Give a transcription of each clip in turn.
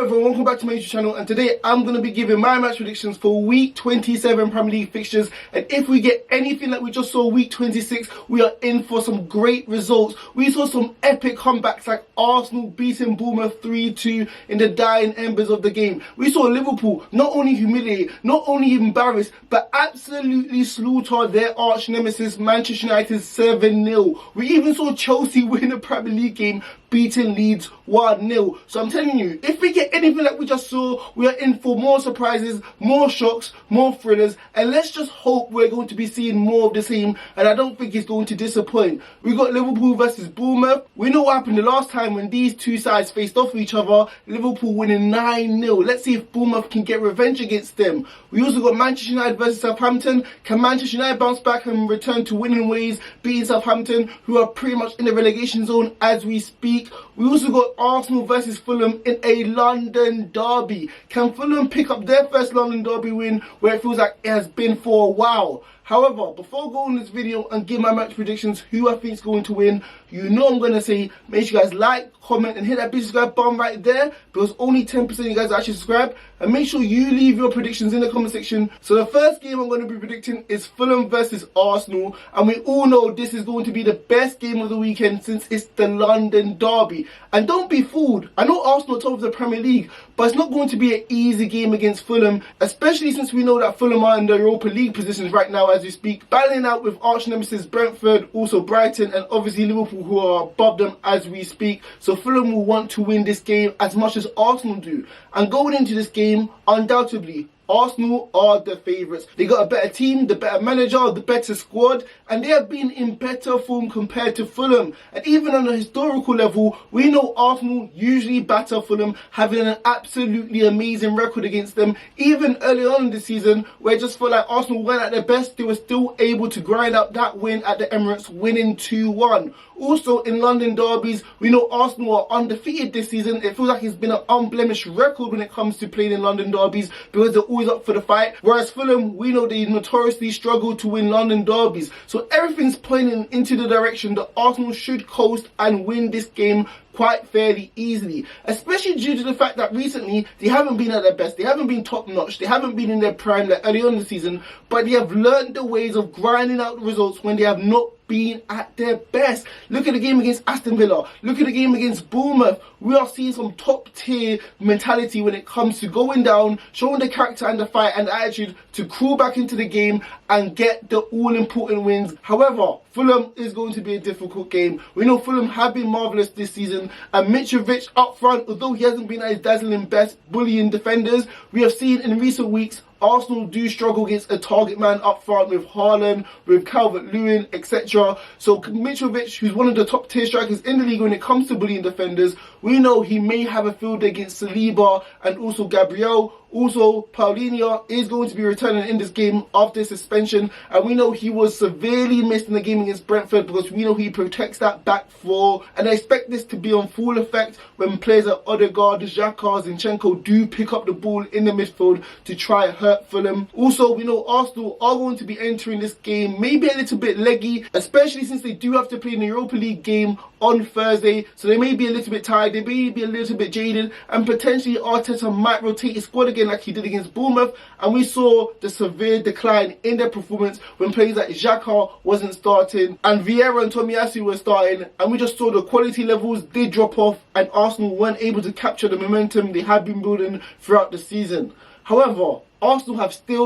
everyone, welcome back to my YouTube channel, and today I'm going to be giving my match predictions for week 27 Premier League fixtures. And if we get anything like we just saw week 26, we are in for some great results. We saw some epic comebacks like Arsenal beating Bournemouth 3-2 in the dying embers of the game. We saw Liverpool not only humiliate, not only embarrass, but absolutely slaughter their arch nemesis Manchester United 7-0. We even saw Chelsea win a Premier League game, beating Leeds 1-0. So I'm telling you, if we get anything like we just saw, we are in for more surprises, more shocks, more thrillers, and let's just hope we're going to be seeing more of the same, and I don't think it's going to disappoint. We got Liverpool versus Bournemouth. We know what happened the last time when these two sides faced off each other, Liverpool winning 9-0. Let's see if Bournemouth can get revenge against them. We also got Manchester United versus Southampton. Can Manchester United bounce back and return to winning ways, beating Southampton, who are pretty much in the relegation zone as we speak? We also got Arsenal versus Fulham in a London derby. Can Fulham pick up their first London derby win where it feels like it has been for a while? However, before going this video and give my match predictions, who I think is going to win, you know I'm going to say, make sure you guys like, comment, and hit that big subscribe button right there, because only 10% of you guys actually subscribe. And make sure you leave your predictions in the comment section. So the first game I'm going to be predicting is Fulham versus Arsenal. And we all know this is going to be the best game of the weekend since it's the London derby. And don't be fooled. I know Arsenal are top of the Premier League, but it's not going to be an easy game against Fulham, especially since we know that Fulham are in the Europa League positions right now as we speak, battling out with arch nemesis Brentford, also Brighton, and obviously Liverpool, who are above them as we speak. So Fulham will want to win this game as much as Arsenal do. And going into this game, undoubtedly, Arsenal are the favourites. They got a better team, the better manager, the better squad, and they have been in better form compared to Fulham. And even on a historical level, we know Arsenal usually batter Fulham, having an absolutely amazing record against them. Even early on in the season, where it just felt like Arsenal weren't at their best, they were still able to grind out that win at the Emirates, winning 2-1. Also, in London derbies, we know Arsenal are undefeated this season. It feels like it's been an unblemished record when it comes to playing in London derbies, because they're always up for the fight. Whereas Fulham, we know they notoriously struggle to win London derbies. So everything's pointing into the direction that Arsenal should coast and win this game quite fairly easily, especially due to the fact that recently they haven't been at their best, they haven't been top notch, they haven't been in their prime like early on in the season, but they have learned the ways of grinding out the results when they have not been at their best. Look at the game against Aston Villa, look at the game against Bournemouth. We are seeing some top tier mentality when it comes to going down, showing the character and the fight and the attitude to crawl back into the game and get the all important wins. However, Fulham is going to be a difficult game. We know Fulham have been marvellous this season, and Mitrovic up front, although he hasn't been at his dazzling best bullying defenders, we have seen in recent weeks Arsenal do struggle against a target man up front with Haaland, with Calvert-Lewin, etc. So Mitrovic, who's one of the top tier strikers in the league when it comes to bullying defenders, we know he may have a field day against Saliba and also Gabriel. Also, Paulinho is going to be returning in this game after suspension, and we know he was severely missed in the game against Brentford because we know he protects that back four, and I expect this to be on full effect when players like Odegaard, Xhaka, Zinchenko do pick up the ball in the midfield to try and hurt Fulham. Also, we know Arsenal are going to be entering this game maybe a little bit leggy, especially since they do have to play in the Europa League game on Thursday, so they may be a little bit tired, they may be a little bit jaded, and potentially Arteta might rotate his squad again like he did against Bournemouth, and we saw the severe decline in their performance when players like Xhaka wasn't starting and Vieira and Tomiyasu were starting, and we just saw the quality levels did drop off and Arsenal weren't able to capture the momentum they had been building throughout the season. However, Arsenal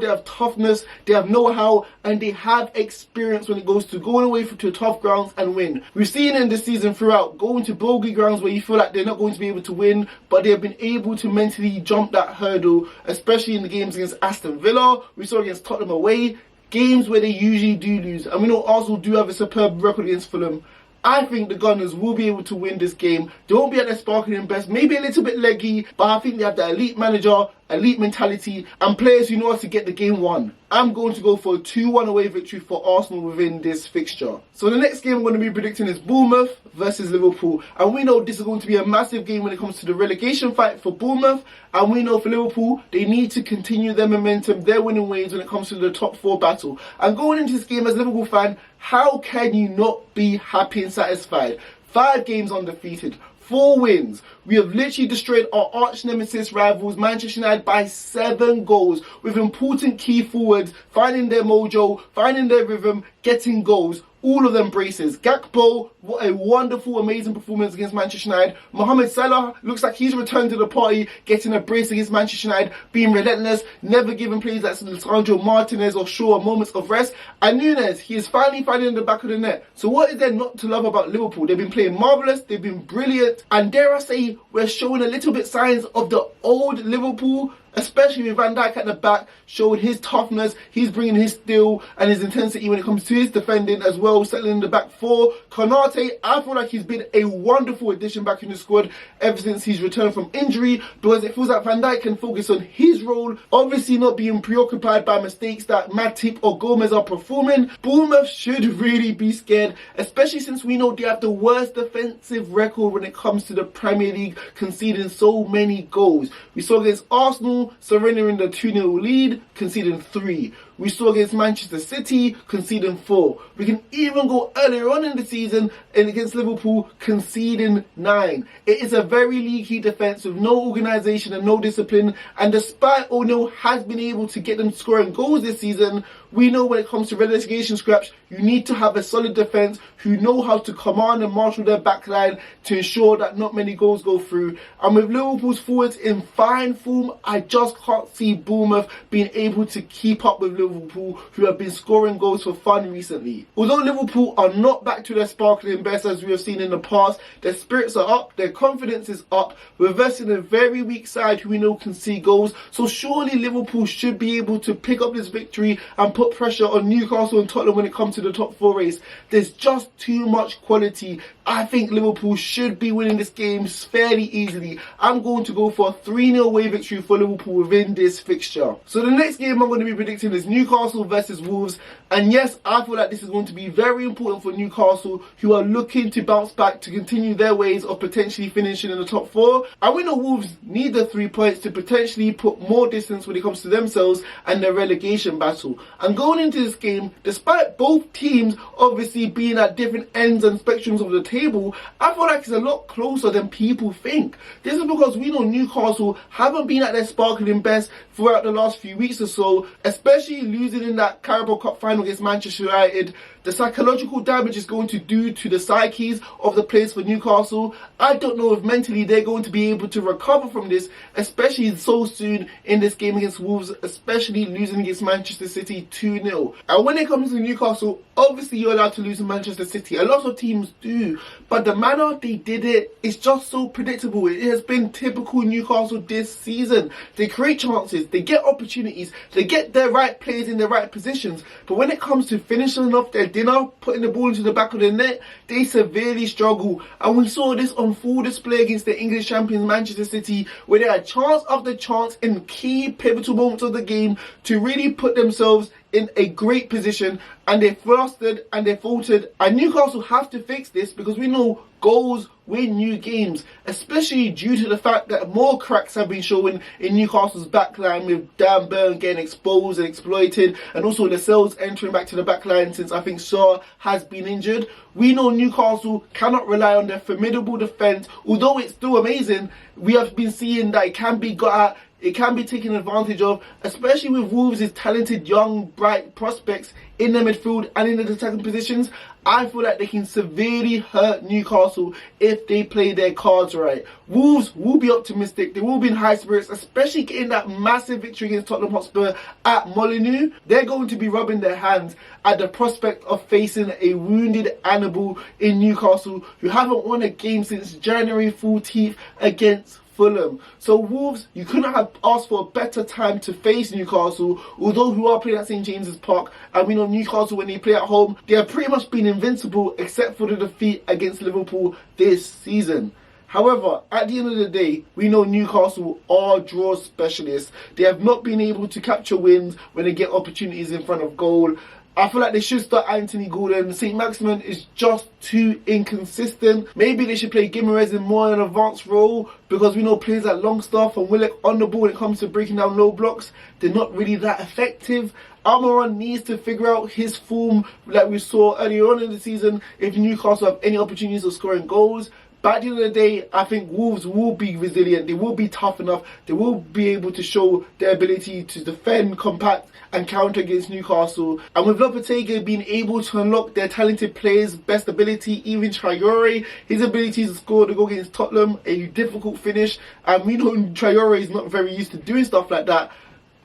they have toughness, they have know-how, and they have experience when it goes to going away to tough grounds and win. We've seen in this season throughout, going to bogey grounds where you feel like they're not going to be able to win, but they have been able to mentally jump that hurdle, especially in the games against Aston Villa. We saw against Tottenham away, games where they usually do lose. And we know Arsenal do have a superb record against Fulham. I think the Gunners will be able to win this game. They won't be at their sparkling best, maybe a little bit leggy, but I think they have the elite manager, elite mentality, and players who know how to get the game won. I'm going to go for a 2-1 away victory for Arsenal within this fixture. So the next game I'm going to be predicting is Bournemouth versus Liverpool. And we know this is going to be a massive game when it comes to the relegation fight for Bournemouth. And we know for Liverpool, they need to continue their momentum, their winning ways when it comes to the top four battle. And going into this game as a Liverpool fan, how can you not be happy and satisfied? 5 games undefeated, 4 wins. We have literally destroyed our arch nemesis rivals Manchester United by 7 goals, with important key forwards finding their mojo, finding their rhythm, getting goals. All of them braces. Gakpo, what a wonderful, amazing performance against Manchester United. Mohamed Salah looks like he's returned to the party, getting a brace against Manchester United, being relentless, never giving players like Lisandro Martinez or Shaw moments of rest. And Nunes, he is finally finding in the back of the net. So what is there not to love about Liverpool? They've been playing marvellous, they've been brilliant, and dare I say, we're showing a little bit signs of the old Liverpool, especially with Van Dijk at the back, showing his toughness. He's bringing his steel and his intensity when it comes to his defending as well, settling in the back four. Konate, I feel like he's been a wonderful addition back in the squad ever since he's returned from injury, because it feels like Van Dijk can focus on his role, obviously not being preoccupied by mistakes that Matip or Gomez are performing. Bournemouth should really be scared, especially since we know they have the worst defensive record when it comes to the Premier League, conceding so many goals. We saw against Arsenal surrendering the 2-0 lead, conceding 3. We saw against Manchester City, conceding 4. We can even go earlier on in the season and against Liverpool, conceding 9. It is a very leaky defence with no organisation and no discipline. And despite O'Neill has been able to get them scoring goals this season, we know when it comes to relegation scraps, you need to have a solid defence who know how to command and marshal their backline to ensure that not many goals go through. And with Liverpool's forwards in fine form, I just can't see Bournemouth being able to keep up with Liverpool, who have been scoring goals for fun recently. Although Liverpool are not back to their sparkling best as we have seen in the past, their spirits are up, their confidence is up, reversing a very weak side who we know can see goals. So surely Liverpool should be able to pick up this victory and put pressure on Newcastle and Tottenham when it comes to the top 4 race. There's just too much quality. I think Liverpool should be winning this game fairly easily. I'm going to go for a 3-0 away victory for Liverpool within this fixture. So the next game I'm going to be predicting is Newcastle versus Wolves. And yes, I feel like this is going to be very important for Newcastle, who are looking to bounce back to continue their ways of potentially finishing in the top 4. And we know Wolves need the 3 points to potentially put more distance when it comes to themselves and their relegation battle. And going into this game, despite both teams obviously being at different ends and spectrums of the table, I feel like it's a lot closer than people think. This is because we know Newcastle haven't been at their sparkling best throughout the last few weeks or so, especially losing in that Carabao Cup final against Manchester United. The psychological damage is going to do to the psyches of the players for Newcastle. I don't know if mentally they're going to be able to recover from this, especially so soon in this game against Wolves, especially losing against Manchester City 2-0. And when it comes to Newcastle, obviously you're allowed to lose in Manchester City. A lot of teams do. But the manner they did it is just so predictable. It has been typical Newcastle this season. They create chances, they get opportunities, they get their right players in the right positions. But when it comes to finishing off their dinner, putting the ball into the back of the net, they severely struggle. And we saw this on full display against the English champions Manchester City, where they had chance after chance in key pivotal moments of the game to really put themselves in a great position, and they flustered and they faltered. And Newcastle have to fix this, because we know goals win new games, especially due to the fact that more cracks have been showing in Newcastle's backline, with Dan Burn getting exposed and exploited, and also Lascelles entering back to the backline since I think Shaw has been injured. We know Newcastle cannot rely on their formidable defence. Although it's still amazing, we have been seeing that it can be got at, it can be taken advantage of, especially with Wolves' talented, young, bright prospects in the midfield and in the attacking positions. I feel like they can severely hurt Newcastle if they play their cards right. Wolves will be optimistic. They will be in high spirits, especially getting that massive victory against Tottenham Hotspur at Molineux. They're going to be rubbing their hands at the prospect of facing a wounded animal in Newcastle, who haven't won a game since January 14th against Fulham. So Wolves, you couldn't have asked for a better time to face Newcastle, although who are playing at St James's Park, and we know Newcastle, when they play at home, they have pretty much been invincible except for the defeat against Liverpool this season. However, at the end of the day, we know Newcastle are draw specialists. They have not been able to capture wins when they get opportunities in front of goal. I feel like they should start Anthony Gordon. St. Maximin is just too inconsistent. Maybe they should play Guimaraes in more an advanced role, because we know players like Longstaff and Willock on the ball when it comes to breaking down low blocks, they're not really that effective. Almiron needs to figure out his form like we saw earlier on in the season if Newcastle have any opportunities of scoring goals. But at the end of the day, I think Wolves will be resilient. They will be tough enough. They will be able to show their ability to defend, compact and counter against Newcastle. And with Lopetegui being able to unlock their talented players' best ability, even Traore, his ability to score the goal against Tottenham, a difficult finish. And we know Traore is not very used to doing stuff like that.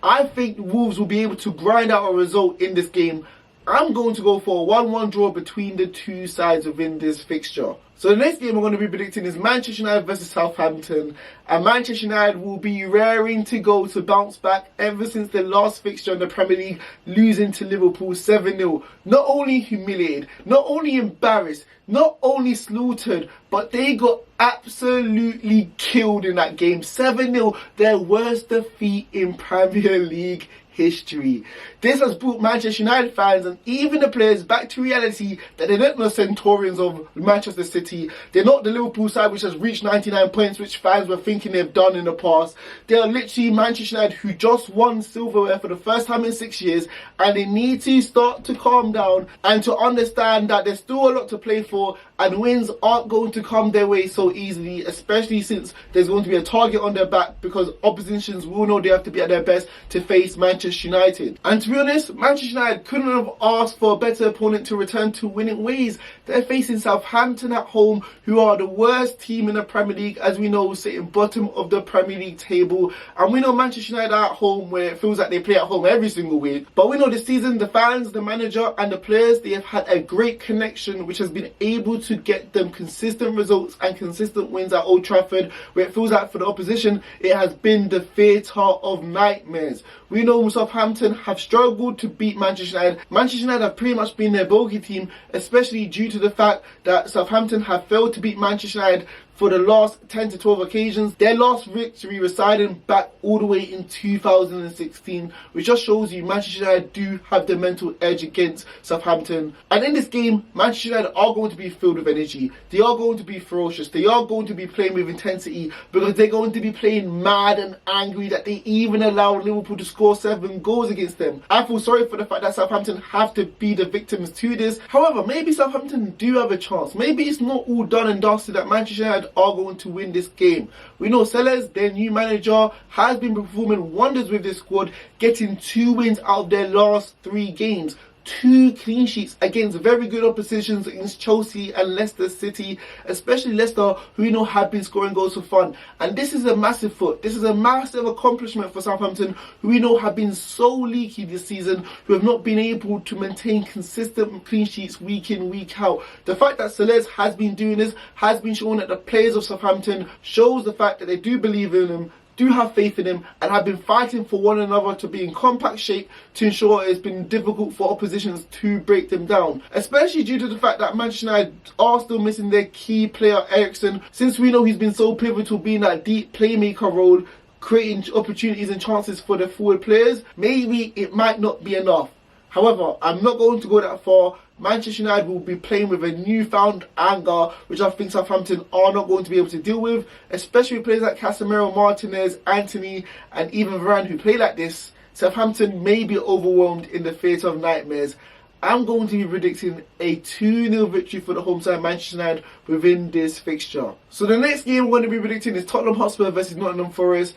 I think Wolves will be able to grind out a result in this game. I'm going to go for a 1-1 draw between the two sides within this fixture. So the next game I'm going to be predicting is Manchester United versus Southampton. And Manchester United will be raring to go to bounce back ever since the last fixture in the Premier League, losing to Liverpool 7-0. Not only humiliated, not only embarrassed, not only slaughtered, but they got absolutely killed in that game. 7-0, their worst defeat in Premier League history. This has brought Manchester United fans and even the players back to reality that they're not the Centaurians of Manchester City. They're not the Liverpool side which has reached 99 points, which fans were thinking they've done in the past. They are literally Manchester United who just won silverware for the first time in 6 years, and they need to start to calm down and to understand that there's still a lot to play for, and wins aren't going to come their way so easily, especially since there's going to be a target on their back, because oppositions will know they have to be at their best to face Manchester United. And to be honest, Manchester United couldn't have asked for a better opponent to return to winning ways. They're facing Southampton at home, who are the worst team in the Premier League, as we know, sitting bottom of the Premier League table. And we know Manchester United are at home, where it feels like they play at home every single week. But we know this season, the fans, the manager and the players, they have had a great connection, which has been able to get them consistent results and consistent wins at Old Trafford, where it feels like for the opposition, it has been the theatre of nightmares. We know Southampton have struggled to beat Manchester United. Manchester United have pretty much been their bogey team, especially due to the fact that Southampton have failed to beat Manchester United for the last 10 to 12 occasions. Their last victory residing back all the way in 2016, which just shows you Manchester United do have the mental edge against Southampton. And in this game, Manchester United are going to be filled with energy. They are going to be ferocious. They are going to be playing with intensity, because they're going to be playing mad and angry that they even allowed Liverpool to score 7 goals against them. I feel sorry for the fact that Southampton have to be the victims to this. However, maybe Southampton do have a chance. Maybe it's not all done and dusted that Manchester United are going to win this game. We know Sellers, their new manager, has been performing wonders with this squad, getting 2 wins out of their last 3 games. 2 clean sheets against very good oppositions against Chelsea and Leicester City, especially Leicester, who we know have been scoring goals for fun. And this is a massive foot. This is a massive accomplishment for Southampton, who we know have been so leaky this season, who have not been able to maintain consistent clean sheets week in, week out. The fact that Sellers has been doing this has been showing that the players of Southampton shows the fact that they do believe in him, do have faith in him, and have been fighting for one another to be in compact shape to ensure it's been difficult for oppositions to break them down. Especially due to the fact that Manchester United are still missing their key player Eriksen, since we know he's been so pivotal being that deep playmaker role, creating opportunities and chances for the forward players. Maybe it might not be enough. However, I'm not going to go that far. Manchester United will be playing with a newfound anger, which I think Southampton are not going to be able to deal with, especially with players like Casemiro, Martinez, Anthony and even Varane, who play like this. Southampton may be overwhelmed in the theatre of nightmares. I'm going to be predicting a 2-0 victory for the home side Manchester United within this fixture. So the next game I'm going to be predicting is Tottenham Hotspur versus Nottingham Forest.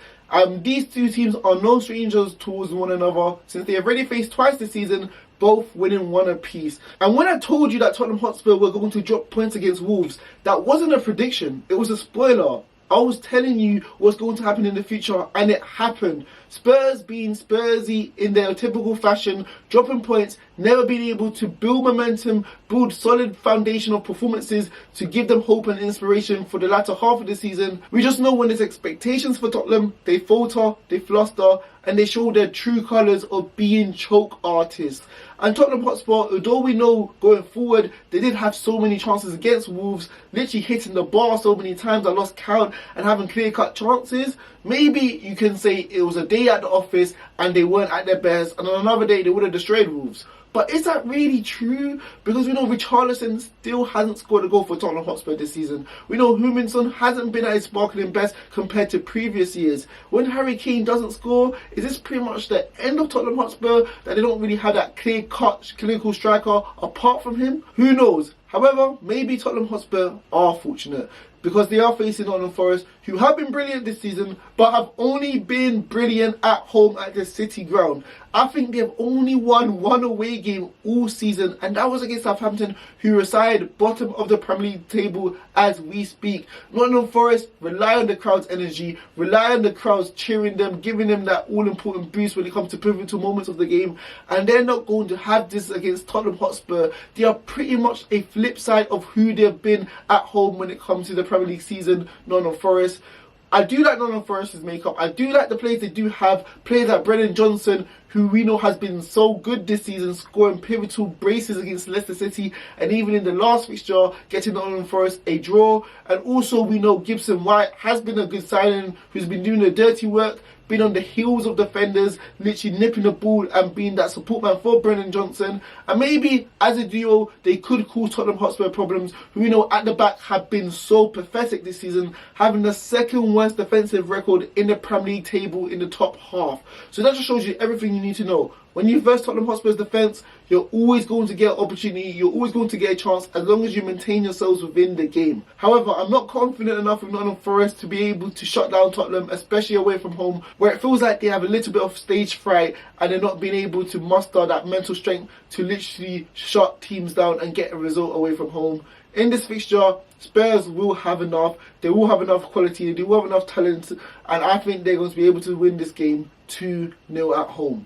These two teams are no strangers towards one another, since they have already faced twice this season, both winning 1 apiece. And when I told you that Tottenham Hotspur were going to drop points against Wolves, that wasn't a prediction, it was a spoiler. I was telling you what's going to happen in the future, and it happened. Spurs being Spursy in their typical fashion, dropping points, never being able to build momentum, build solid foundation of performances to give them hope and inspiration for the latter half of the season. We just know when there's expectations for Tottenham, they falter, they fluster, and they show their true colours of being choke artists. And Tottenham Hotspur, although we know going forward they did have so many chances against Wolves, literally hitting the bar so many times I lost count and having clear-cut chances, maybe you can say it was a day at the office and they weren't at their best, and on another day they would have destroyed Wolves. But is that really true? Because we know Richarlison still hasn't scored a goal for Tottenham Hotspur this season. We know Huminson hasn't been at his sparkling best compared to previous years. When Harry Kane doesn't score, is this pretty much the end of Tottenham Hotspur, that they don't really have that clear-cut, clinical striker apart from him? Who knows? However, maybe Tottenham Hotspur are fortunate. because they are facing Nottingham Forest, who have been brilliant this season, but have only been brilliant at home at the City ground. I think they've only won one away game all season, and that was against Southampton, who reside bottom of the Premier League table as we speak. Nottingham Forest rely on the crowd's energy, rely on the crowds cheering them, giving them that all-important boost when it comes to pivotal moments of the game, and they're not going to have this against Tottenham Hotspur. They are pretty much a flip side of who they've been at home when it comes to the Premier League season, Nottingham Forest. I do like Nottingham Forest's makeup. I do like the players they do have. Players like Brennan Johnson, who we know has been so good this season, scoring pivotal braces against Leicester City, and even in the last fixture, getting Nottingham Forest a draw. And also we know Gibson White has been a good signing, who's been doing the dirty work, been on the heels of defenders, literally nipping the ball and being that support man for Brennan Johnson. And maybe as a duo, they could cause Tottenham Hotspur problems, who we know at the back have been so pathetic this season, having the second worst defensive record in the Premier League table in the top half. So that just shows you everything you need to know. When you verse Tottenham Hotspur's defence, you're always going to get an opportunity, you're always going to get a chance, as long as you maintain yourselves within the game. However, I'm not confident enough with Nottingham Forest to be able to shut down Tottenham, especially away from home, where it feels like they have a little bit of stage fright and they're not being able to muster that mental strength to literally shut teams down and get a result away from home. In this fixture, Spurs will have enough, they will have enough quality, they will have enough talent, and I think they're going to be able to win this game 2-0 at home.